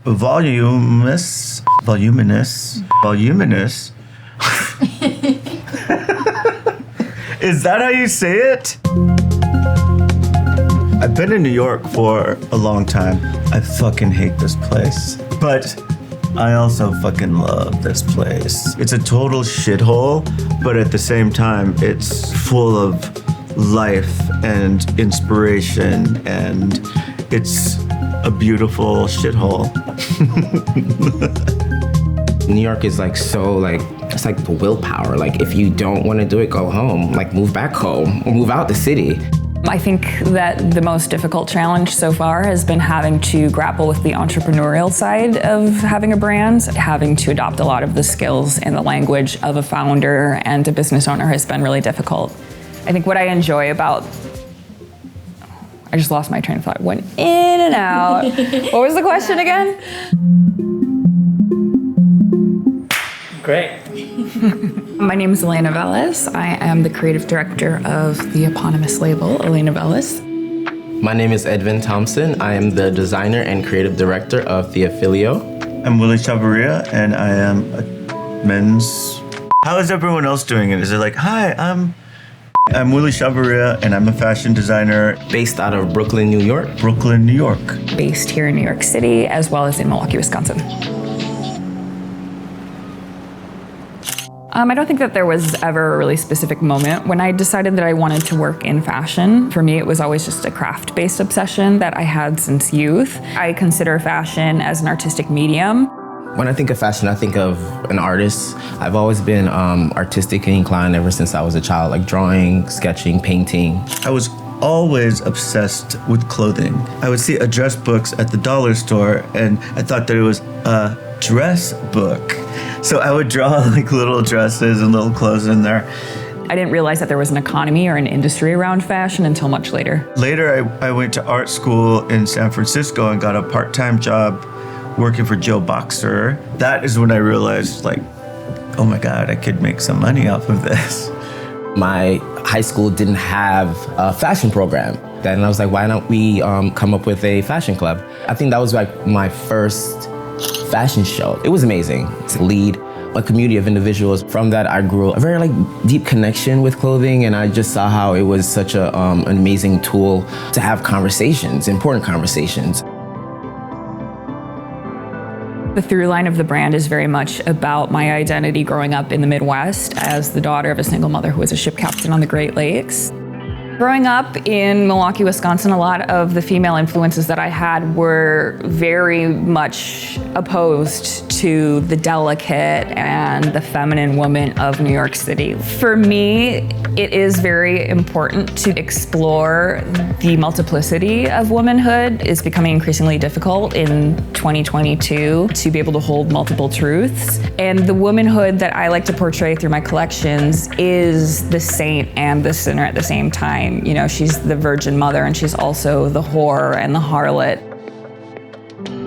voluminous. Is that how you say it? I've been in New York for a long time. I fucking hate this place. But I also fucking love this place. It's a total shithole, but at the same time, it's full of life and inspiration, and it's a beautiful shithole. New York is it's like the willpower. Like, if you don't want to do it, go home. Like, move back home or move out the city. I think that the most difficult challenge so far has been having to grapple with the entrepreneurial side of having a brand. Having to adopt a lot of the skills and the language of a founder and a business owner has been really difficult. I think what I enjoy about, I just lost my train of thought, went in and out. What was the question again? Great. My name is Elena Velez. I am the creative director of the eponymous label, Elena Velez. My name is Edwin Thompson. I am the designer and creative director of Theophilio. I'm Willie Chavarria, and I am a men's... How is everyone else doing it? Is it like, hi, I'm Willie Chavarria, and I'm a fashion designer. Based out of Brooklyn, New York. Brooklyn, New York. Based here in New York City, as well as in Milwaukee, Wisconsin. I don't think that there was ever a really specific moment when I decided that I wanted to work in fashion. For me, it was always just a craft-based obsession that I had since youth. I consider fashion as an artistic medium. When I think of fashion, I think of an artist. I've always been artistically inclined ever since I was a child, like drawing, sketching, painting. I was always obsessed with clothing. I would see address books at the dollar store, and I thought that it was a dress book. So I would draw like little dresses and little clothes in there. I didn't realize that there was an economy or an industry around fashion until much later. Later, I went to art school in San Francisco and got a part-time job working for Joe Boxer. That is when I realized, like, oh my God, I could make some money off of this. My high school didn't have a fashion program. Then I was like, why don't we come up with a fashion club? I think that was like my first fashion show. It was amazing to lead a community of individuals. From that, I grew a very deep connection with clothing, and I just saw how it was such an amazing tool to have conversations, important conversations. The through line of the brand is very much about my identity growing up in the Midwest as the daughter of a single mother who was a ship captain on the Great Lakes. Growing up in Milwaukee, Wisconsin, a lot of the female influences that I had were very much opposed to the delicate and the feminine woman of New York City. For me, it is very important to explore the multiplicity of womanhood. It's becoming increasingly difficult in 2022 to be able to hold multiple truths. And the womanhood that I like to portray through my collections is the saint and the sinner at the same time. You know, she's the virgin mother and she's also the whore and the harlot.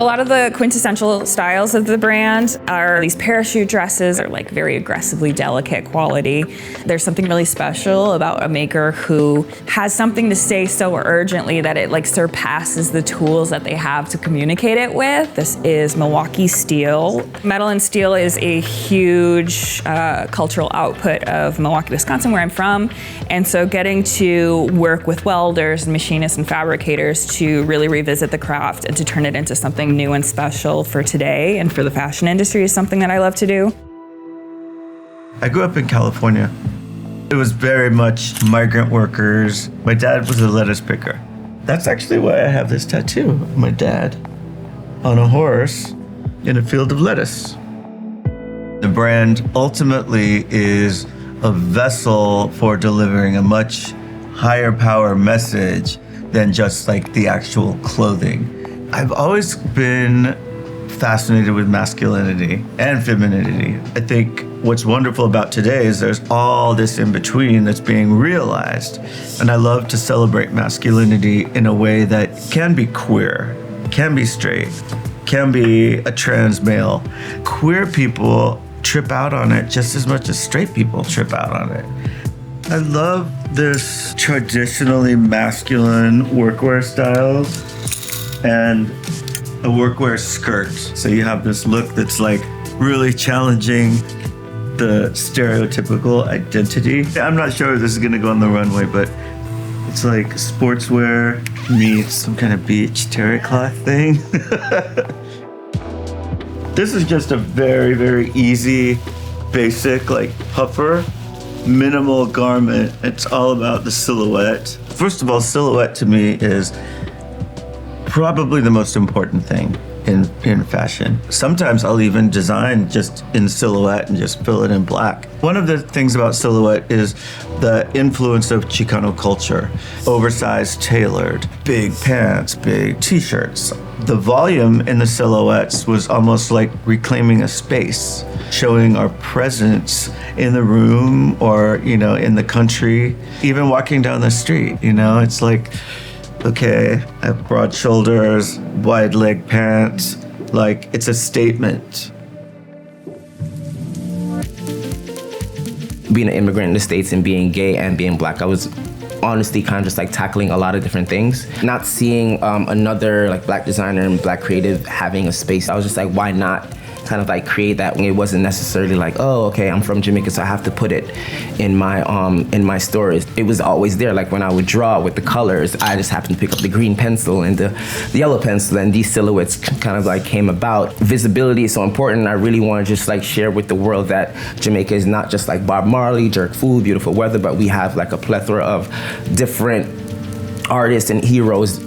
A lot of the quintessential styles of the brand are these parachute dresses. They're like very aggressively delicate quality. There's something really special about a maker who has something to say so urgently that it like surpasses the tools that they have to communicate it with. This is Milwaukee steel. Metal and steel is a huge cultural output of Milwaukee, Wisconsin, where I'm from. And so getting to work with welders and machinists and fabricators to really revisit the craft and to turn it into something new and special for today and for the fashion industry is something that I love to do. I grew up in California. It was very much migrant workers. My dad was a lettuce picker. That's actually why I have this tattoo of my dad on a horse in a field of lettuce. The brand ultimately is a vessel for delivering a much higher power message than just like the actual clothing. I've always been fascinated with masculinity and femininity. I think what's wonderful about today is there's all this in between that's being realized. And I love to celebrate masculinity in a way that can be queer, can be straight, can be a trans male. Queer people trip out on it just as much as straight people trip out on it. I love this traditionally masculine workwear styles. And a workwear skirt. So you have this look that's like really challenging the stereotypical identity. I'm not sure if this is gonna go on the runway, but it's like sportswear meets some kind of beach terry cloth thing. This is just a very, very easy, basic, like puffer, minimal garment. It's all about the silhouette. First of all, silhouette to me is probably the most important thing in fashion. Sometimes I'll even design just in silhouette and just fill it in black. One of the things about silhouette is the influence of Chicano culture. Oversized, tailored, big pants, big t-shirts. The volume in the silhouettes was almost like reclaiming a space, showing our presence in the room or, in the country, even walking down the street, it's like, okay, I have broad shoulders, wide leg pants, like it's a statement. Being an immigrant in the States and being gay and being black, I was honestly kind of just like tackling a lot of different things. Not seeing another like black designer and black creative having a space, I was just like, why not kind of like create that? It wasn't necessarily like, oh, okay, I'm from Jamaica, so I have to put it in my stories. It was always there. Like when I would draw with the colors, I just happened to pick up the green pencil and the yellow pencil, and these silhouettes kind of like came about. Visibility is so important. I really want to just like share with the world that Jamaica is not just like Bob Marley, Jerk Food, Beautiful Weather, but we have like a plethora of different artists and heroes.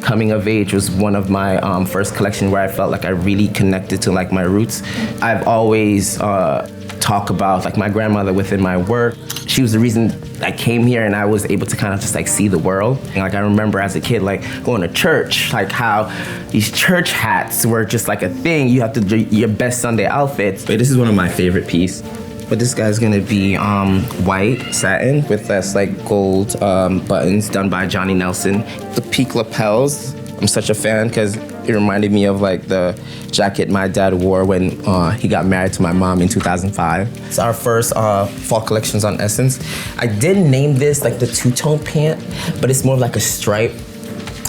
Coming of Age was one of my first collection where I felt like I really connected to like my roots. I've always talked about like my grandmother within my work. She was the reason I came here and I was able to kind of just like see the world. And, like I remember as a kid like going to church, like how these church hats were just like a thing. You have to do your best Sunday outfits. But this is one of my favorite pieces. But this guy's gonna be white satin with this like gold buttons done by Johnny Nelson. The peak lapels, I'm such a fan because it reminded me of like the jacket my dad wore when he got married to my mom in 2005. It's our first fall collections on Essence. I did name this like the two-tone pant, but it's more of like a stripe.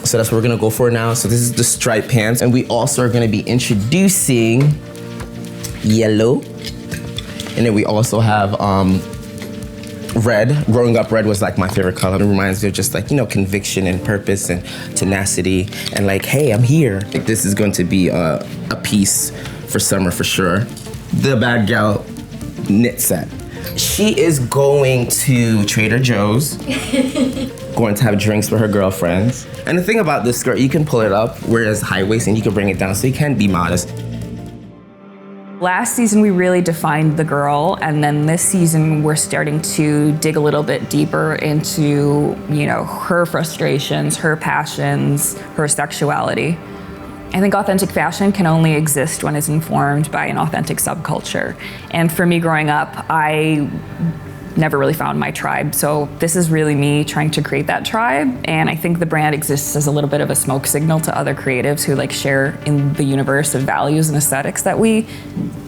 So that's what we're gonna go for now. So this is the stripe pants, and we also are gonna be introducing yellow. And then we also have red. Growing up, red was like my favorite color. It reminds me of just like, conviction and purpose and tenacity and like, hey, I'm here. Like, this is going to be a piece for summer for sure. The Bad Gal knit set. She is going to Trader Joe's, going to have drinks with her girlfriends. And the thing about this skirt, you can pull it up, whereas high waist, and you can bring it down, so you can be modest. Last season, we really defined the girl, and then this season, we're starting to dig a little bit deeper into, her frustrations, her passions, her sexuality. I think authentic fashion can only exist when it's informed by an authentic subculture. And for me growing up, I never really found my tribe. So this is really me trying to create that tribe. And I think the brand exists as a little bit of a smoke signal to other creatives who share in the universe of values and aesthetics that we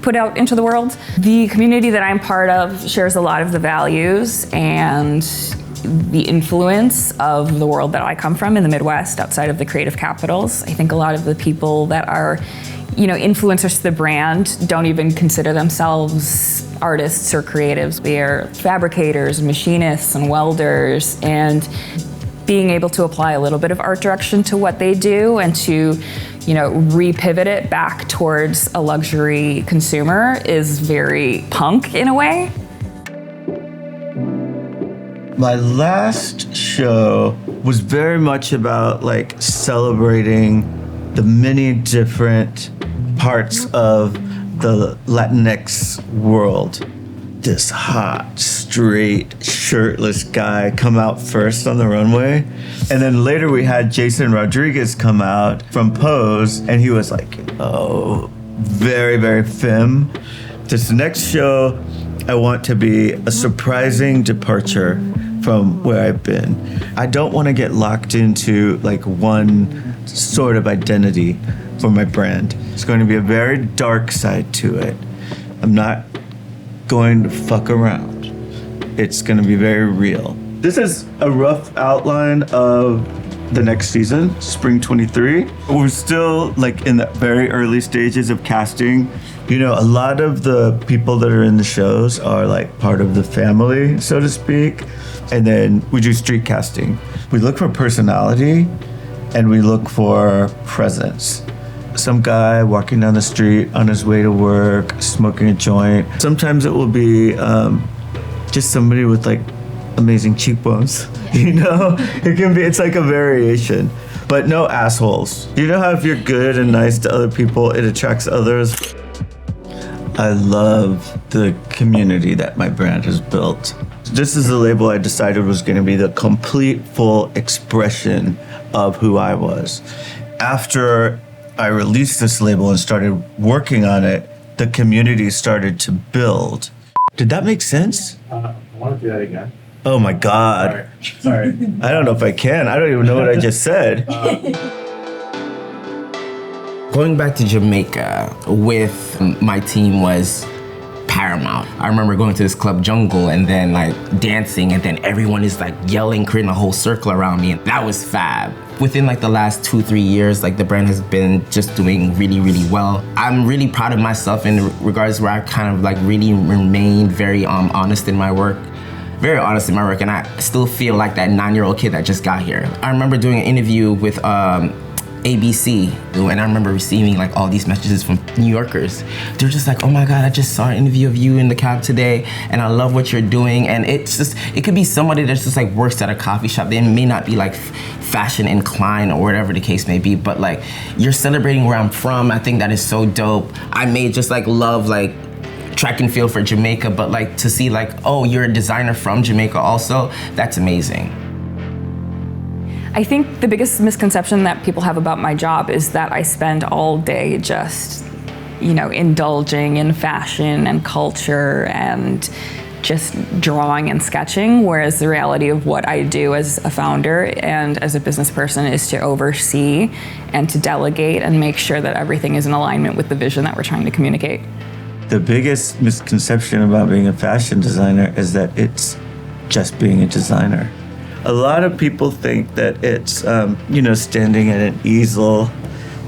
put out into the world. The community that I'm part of shares a lot of the values and the influence of the world that I come from in the Midwest, outside of the creative capitals. I think a lot of the people that are, influencers to the brand don't even consider themselves artists or creatives. They are fabricators, machinists, and welders, and being able to apply a little bit of art direction to what they do and to, repivot it back towards a luxury consumer is very punk in a way. My last show was very much about celebrating the many different parts of the Latinx world. This hot, straight, shirtless guy come out first on the runway. And then later we had Jason Rodriguez come out from Pose, and he was very, very femme. This next show, I want to be a surprising departure from where I've been. I don't want to get locked into one sort of identity for my brand. It's going to be a very dark side to it. I'm not going to fuck around. It's going to be very real. This is a rough outline of the next season, spring 23. We're still like in the very early stages of casting. You know, a lot of the people that are in the shows are like part of the family, so to speak. And then we do street casting. We look for personality and we look for presence. Some guy walking down the street on his way to work, smoking a joint. Sometimes it will be just somebody with like amazing cheekbones, you know? It's like a variation, but no assholes. You know how if you're good and nice to other people, it attracts others? I love the community that my brand has built. This is the label I decided was going to be the complete, full expression of who I was. After I released this label and started working on it, the community started to build. Did that make sense? I want to do that again. Oh my God. Sorry. I don't know if I can. I don't even know what I just said. Going back to Jamaica with my team was paramount. I remember going to this club Jungle and then like dancing and then everyone is like yelling, creating a whole circle around me. And that was fab. Within like the last 2-3 years, like the brand has been just doing really, really well. I'm really proud of myself in regards where I kind of like really remained very honest in my work. Very honest in my work, and I still feel like that 9-year-old kid that just got here. I remember doing an interview with ABC, and I remember receiving like all these messages from New Yorkers. They're just like, oh my God, I just saw an interview of you in the cab today, and I love what you're doing. And it's just, it could be somebody that's just like works at a coffee shop. They may not be like fashion inclined or whatever the case may be, but like you're celebrating where I'm from. I think that is so dope. I may just like love like track and field for Jamaica, but like to see like, oh, you're a designer from Jamaica also, that's amazing. I think the biggest misconception that people have about my job is that I spend all day just, you know, indulging in fashion and culture and just drawing and sketching, whereas the reality of what I do as a founder and as a business person is to oversee and to delegate and make sure that everything is in alignment with the vision that we're trying to communicate. The biggest misconception about being a fashion designer is that it's just being a designer. A lot of people think that it's, standing at an easel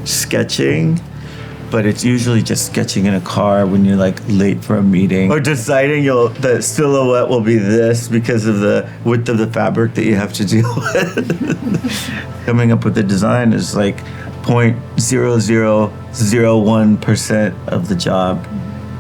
sketching, but it's usually just sketching in a car when you're like late for a meeting or deciding the silhouette will be this because of the width of the fabric that you have to deal with. Coming up with the design is like 0.0001% of the job.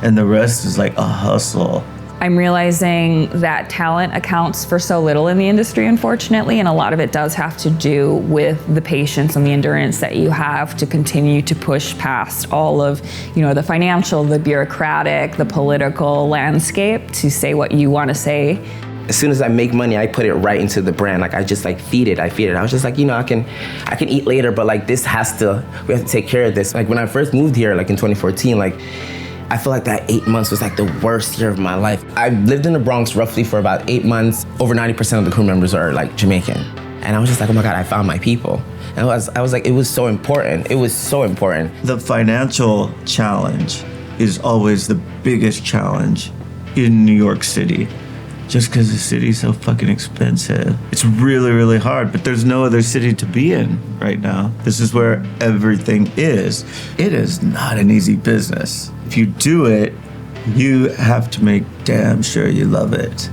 And the rest is like a hustle. I'm realizing that talent accounts for so little in the industry, unfortunately, and a lot of it does have to do with the patience and the endurance that you have to continue to push past all of, the financial, the bureaucratic, the political landscape to say what you want to say. As soon as I make money, I put it right into the brand. Like I just like feed it. I was just like, I can eat later, but like we have to take care of this. Like when I first moved here, like in 2014, like I feel like that 8 months was like the worst year of my life. I lived in the Bronx roughly for about 8 months. Over 90% of the crew members are like Jamaican. And I was just like, oh my God, I found my people. And I was like, it was so important. It was so important. The financial challenge is always the biggest challenge in New York City. Just because the city's so fucking expensive. It's really, really hard, but there's no other city to be in right now. This is where everything is. It is not an easy business. If you do it, you have to make damn sure you love it.